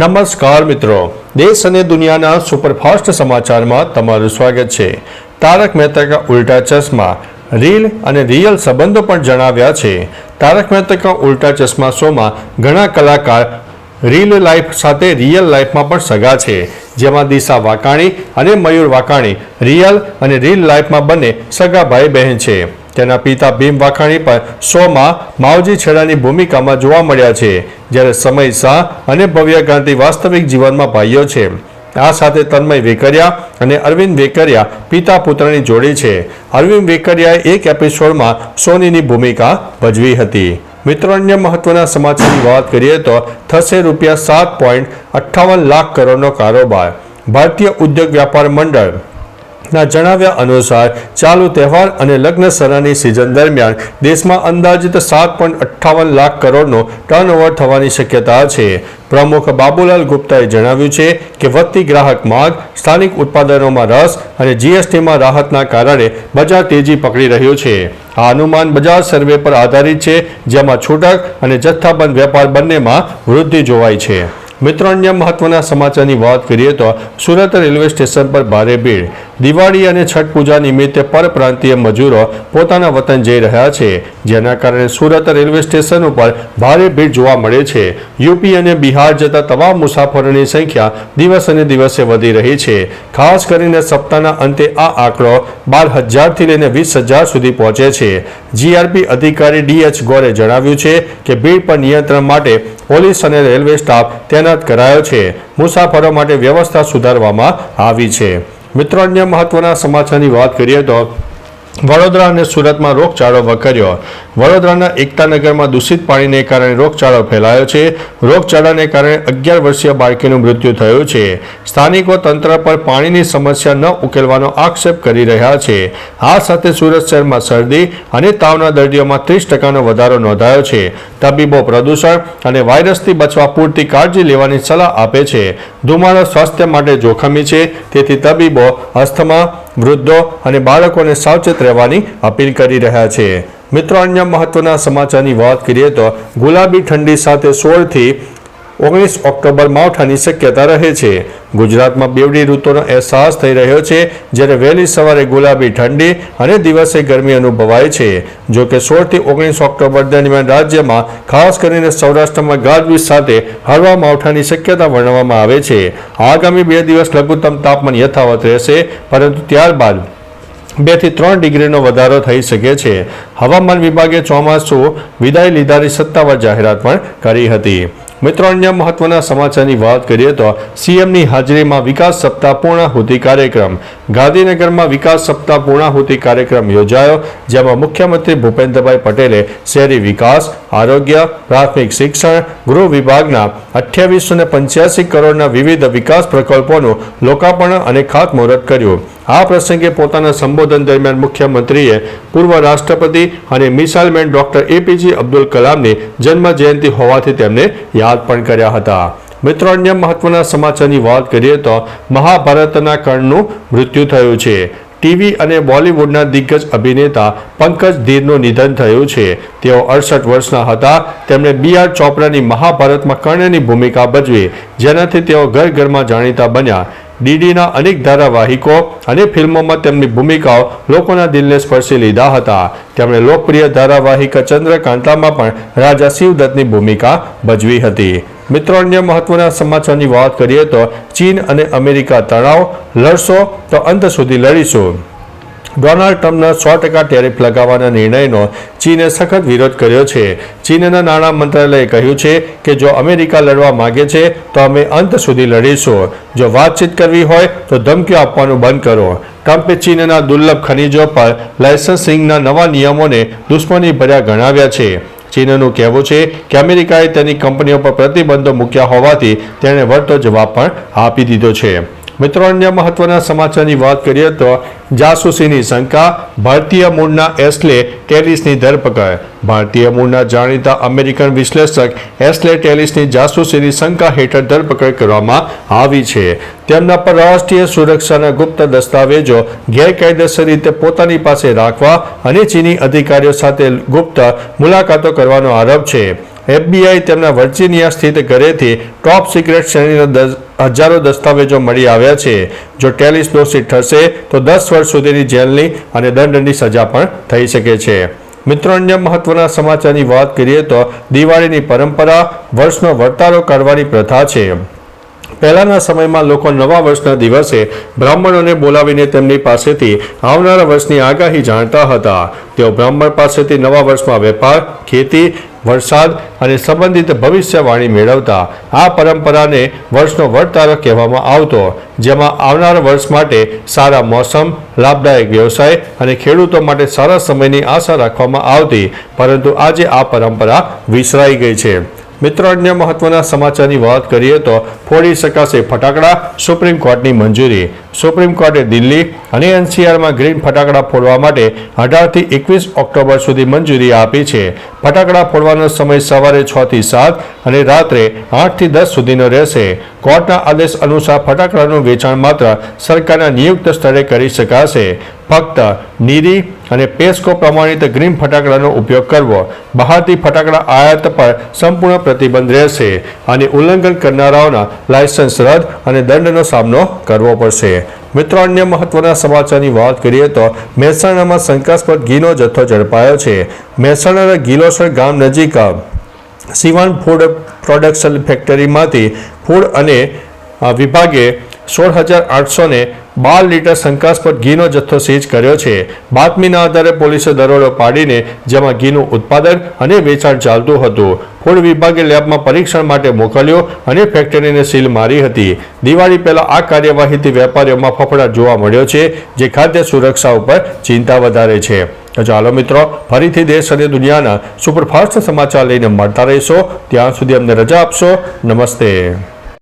નમસ્કાર મિત્રો, દેશ અને દુનિયાના સુપરફાસ્ટ સમાચારમાં તમારું સ્વાગત છે। તારક મહેતા કા ઉલ્ટા ચશ્મા રીલ અને રિયલ સંબંધો પણ જણાવ્યા છે। તારક મહેતા કા ઉલ્ટા ચશ્મા શોમાં ઘણા કલાકાર રીલ લાઈફ સાથે રિયલ લાઈફમાં પણ સગા છે, જેમાં દિશા વાકાણી અને મયુર વાકાણી રિયલ અને રીલ લાઈફમાં બંને સગા ભાઈ બહેન છે। તેના પિતા ભીમ વાકાણી પણ શોમાં માવજી છેડાની ભૂમિકામાં જોવા મળ્યા છે, જ્યારે સમય શાહ અને ભવ્ય ગાંધી વાસ્તવિક જીવનમાં ભાઈઓ છે। આ સાથે તન્મય વેકરિયા અને અરવિંદ વેકરિયા પિતા પુત્રની જોડી છે। અરવિંદ વેકરિયાએ એક એપિસોડમાં સોનીની ભૂમિકા ભજવી હતી। મિત્રો, અન્ય મહત્વના સમાચારની વાત કરીએ તો થશે ₹7.58 લાખ કરોડનો કારોબાર। ભારતીય ઉદ્યોગ વ્યાપાર મંડળ ના જણાવ્યા અનુસાર ચાલુ તહેવાર અને લગ્ન સરાની સિઝન દરમિયાન દેશમાં અંદાજિત 7.58 લાખ કરોડનો ટર્નઓવર થવાની શક્યતા છે। પ્રમુખ બાબુલાલ ગુપ્તાએ જણાવ્યું છે કે વધતી ગ્રાહક માંગ, સ્થાનિક ઉત્પાદનોમાં રસ અને જીએસટીમાં રાહતના કારણે બજાર તેજી પકડી રહ્યું છે। આ અનુમાન બજાર સર્વે પર આધારિત છે, જેમાં છૂટક અને જથ્થાબંધ વેપાર બંનેમાં વૃદ્ધિ જોવાઈ છે। મિત્રો, અન્ય મહત્વના સમાચારની વાત કરીએ તો સુરત રેલવે સ્ટેશન પર ભારે ભીડ। દિવાળી અને છઠ પૂજા નિમિત્તે પરપ્રાંતીય મજૂરો પોતાના વતન જઈ રહ્યા છે, જેના કારણે સુરત રેલવે સ્ટેશન ઉપર ભારે ભીડ જોવા મળે છે। યુપી અને બિહાર જતા તમામ મુસાફરોની સંખ્યા દિવસે દિવસે વધી રહી છે। ખાસ કરીને સપ્તાહના અંતે આ આંકડો 12,000થી લઈને 20,000 સુધી પહોંચે છે। જીઆરપી અધિકારી ડીએચ ગોરે જણાવ્યું છે કે ભીડ પર નિયંત્રણ માટે પોલીસ અને રેલવે સ્ટાફ તૈનાત કરાયો છે। મુસાફરો માટે વ્યવસ્થા સુધારવામાં આવી છે। મિત્રો, અન્ય મહત્વના સમાચારની વાત કરીએ તો વડોદરા અને સુરતમાં રોગચાળો વકર્યો। વડોદરાના એકતાનગરમાં દૂષિત પાણીને કારણે રોગચાળો ફેલાયો છે। રોગચાળાને કારણે 11 વર્ષીય બાળકીનું મૃત્યુ થયું છે। સ્થાનિકો તંત્ર પર પાણીની સમસ્યા ન ઉકેલવાનો આક્ષેપ કરી રહ્યા છે। આ સાથે સુરત શહેરમાં શરદી અને તાવના દર્દીઓમાં 30% વધારો નોંધાયો છે। તબીબો પ્રદૂષણ અને વાયરસથી બચવા પૂરતી કાળજી લેવાની સલાહ આપે છે। ધુમાડો સ્વાસ્થ્ય માટે જોખમી છે, તેથી તબીબો અસ્થમા, વૃદ્ધો અને બાળકોને સાવચેત રહેવાની અપીલ કરી રહ્યા છે। મિત્રો, અન્ય મહત્વના સમાચારની વાત કરીએ તો ગુલાબી ઠંડી સાથે 16થી 19 ઓક્ટોબર માવઠાની શક્યતા રહે છે। ગુજરાતમાં બેવડી ઋતુનો અહેસાસ થઈ રહ્યો છે, જ્યારે વહેલી સવારે ગુલાબી ઠંડી અને દિવસે ગરમી અનુભવાય છે। જો કે 16થી 19 ઓક્ટોબર દરમિયાન રાજ્યમાં ખાસ કરીને સૌરાષ્ટ્રમાં ગાજવીજ સાથે હળવા માવઠાની શક્યતા વર્ણવવામાં આવે છે। આગામી 2 દિવસ લઘુત્તમ તાપમાન યથાવત રહેશે, પરંતુ ત્યારબાદ 2 થી 3 ડિગ્રીનો વધારો થઈ શકે છે। હવામાન વિભાગે ચોમાસું વિદાય લીધાની સત્તાવાર જાહેરાત પણ કરી હતી। મિત્રો, અન્ય મહત્વના સમાચારની વાત કરીએ તો સીએમની હાજરીમાં વિકાસ સપ્તાહ પૂર્ણાહુતિ કાર્યક્રમ। ગાંધીનગરમાં વિકાસ સપ્તાહ પૂર્ણાહુતિ કાર્યક્રમ યોજાયો, જેમાં મુખ્યમંત્રી ભૂપેન્દ્રભાઈ પટેલે શહેરી વિકાસ, આરોગ્ય, પ્રાથમિક શિક્ષણ, ગૃહ વિભાગના 2885 કરોડના વિવિધ વિકાસ પ્રકલ્પોનું લોકાર્પણ અને ખાતમુહૂર્ત કર્યું। આ પ્રસંગે પોતાના સંબોધન દરમિયાન મુખ્યમંત્રીએ પૂર્વ રાષ્ટ્રપતિ અને missile man doctor APJ Abdul કલામની જન્મ જયંતિ હોવાથી તેમને યાદ પણ કર્યા હતા। મિત્રો, અન્ય મહત્વના સમાચારની વાત કરીએ તો મહાભારતના કર્ણનું મૃત્યુ થયું છે। ટીવી અને બોલિવૂડના દિગ્ગજ અભિનેતા પંકજ ધીરનું નિધન થયું છે। તેઓ 68 વર્ષના હતા। તેમણે BR ચોપરાની મહાભારતમાં કર્ણની ભૂમિકા ભજવી, જેનાથી તેઓ ઘર ઘરમાં જાણીતા બન્યા। ડીડીના અનેક ધારાવાહિકો અને ફિલ્મોમાં તેમની ભૂમિકાઓ લોકોના દિલને સ્પર્શી લીધા હતા। તેમણે લોકપ્રિય ધારાવાહિક ચંદ્રકાંતામાં પણ રાજા શિવદત્તની ભૂમિકા ભજવી હતી। મિત્રો, અન્ય મહત્વના સમાચારની વાત કરીએ તો ચીન અને અમેરિકા તણાવ, લડશો તો અંત સુધી લડીશું। ડોનાલ્ડ ટ્રમ્પના 100% ટેરિફ લગાવવાના નિર્ણયનો ચીને સખત વિરોધ કર્યો છે। ચીનના નાણાં મંત્રાલયે કહ્યું છે કે જો અમેરિકા લડવા માંગે છે તો અમે અંત સુધી લડીશું। જો વાતચીત કરવી હોય તો ધમકીઓ આપવાનું બંધ કરો। ટ્રમ્પે ચીનના દુર્લભ ખનિજો પર લાયસન્સિંગના નવા નિયમોને દુશ્મની ભર્યા ગણાવ્યા છે। ચીનનું કહેવું છે કે અમેરિકાએ તેની કંપનીઓ પર પ્રતિબંધો મૂક્યા હોવાથી તેણે વળતો જવાબ પણ આપી દીધો છે। મિત્રો, અન્ય મહત્વના સમાચારની વાત કરીએ તો જાસૂસીની શંકા, ભારતીય મૂળના એસ્લે ટેલિસની ધરપકડ। ભારતીય મૂળના જાણીતા અમેરિકન વિશ્લેષક એસ્લે ટેલિસની જાસૂસીની શંકા હેઠળ ધરપકડ કરવામાં આવી છે। તેમના પર રાષ્ટ્રીય સુરક્ષાના ગુપ્ત દસ્તાવેજો ગેરકાયદેસર રીતે પોતાની પાસે રાખવા અને ચીની અધિકારીઓ સાથે ગુપ્ત મુલાકાતો કરવાનો આરોપ છે। FBI તેમના વર્જિનિયા સ્થિત ઘરેથી ટોપ સિક્રેટ શ્રેણીના હજારો દસ્તાવેજો મળી આવ્યા છે. જો ટેલિસ દોષિત થશે તો 10 વર્ષ સુધીની જેલની અને દંડની સજા પણ થઈ શકે છે. મિત્રો, અન્ય મહત્વના સમાચારની વાત કરીએ તો દિવાળીની પરંપરા, વર્ષનો વર્તારો કરવાની પ્રથા છે. પહેલાના સમયમાં લોકો નવા વર્ષના દિવસે બ્રાહ્મણોને બોલાવીને તેમની પાસેથી આવનારા વર્ષની આગાહી જાણતા હતા. તેઓ બ્રાહ્મણ પાસેથી નવા વર્ષમાં વેપાર, ખેતી, વરસાદ અને સંબંધિત ભવિષ્યવાણી મેળવતા. આ પરંપરાને વર્ષનો વર્તારો કહેવામાં આવતો, જેમાં આવનારા વર્ષ માટે સારા મોસમ, લાભદાયક વ્યવસાય અને ખેડૂતો માટે સારા સમયની આશા રાખવામાં આવતી. પરંતુ આજે આ પરંપરા વિસરાઈ ગઈ છે. મિત્રો, અન્ય મહત્વના સમાચારની વાત કરીએ તો ફોડી શકાશે ફટાકડા, સુપ્રીમ કોર્ટની મંજૂરી. સુપ્રીમ કોર્ટે દિલ્હી અને NCRમાં ગ્રીન ફટાકડા ફોડવા માટે 18 થી 21 ઓક્ટોબર સુધી મંજૂરી આપી છે. ફટાકડા ફોડવાનો સમય સવારે 6 થી 7 અને રાત્રે 8 થી 10 સુધીનો રહેશે. કોર્ટના આદેશ અનુસાર ફટાકડાનું વેચાણ માત્ર સરકારના નિયુક્ત સ્થળે કરી શકાશે. ફક્ત નીરી અને પેસ્કો પ્રમાણિત ગ્રીન ફટાકડાનો ઉપયોગ કરવો. બહારથી ફટાકડા આયાત પર સંપૂર્ણ પ્રતિબંધ રહેશે અને ઉલ્લંઘન કરનારાઓના લાયસન્સ રદ અને દંડનો સામનો કરવો પડશે. મિત્રો, અન્ય મહત્વના સમાચારની વાત કરીએ તો મહેસાણામાં શંકાસ્પદ ઘીનો જથ્થો ઝડપાયો છે. મહેસાણાના ગિલોસર ગામ નજીક સિવાન ફૂડ પ્રોડક્શન ફેક્ટરીમાંથી ફૂડ અને વિભાગે 16,812 લીટર શંકાસ્પદ ઘીનો જથ્થો સીઝ કર્યો છે. બાતમીના આધારે પોલીસે દરોડો પાડીને જેમાં ઘીનું ઉત્પાદન અને વેચાણ ચાલતું હતું. ફૂડ વિભાગે લેબમાં પરીક્ષણ માટે મોકલ્યો અને ફેક્ટરીને સીલ મારી હતી. દિવાળી પહેલા આ કાર્યવાહીથી વેપારીઓમાં ફફડાટ જોવા મળ્યો છે, જે ખાદ્ય સુરક્ષા ઉપર ચિંતા વધારે છે. તો ચાલો મિત્રો, ફરીથી દેશ અને દુનિયાના સુપરફાસ્ટ સમાચાર લઈને મળતા રહીશો. ત્યાં સુધી અમને રજા આપશો. નમસ્તે.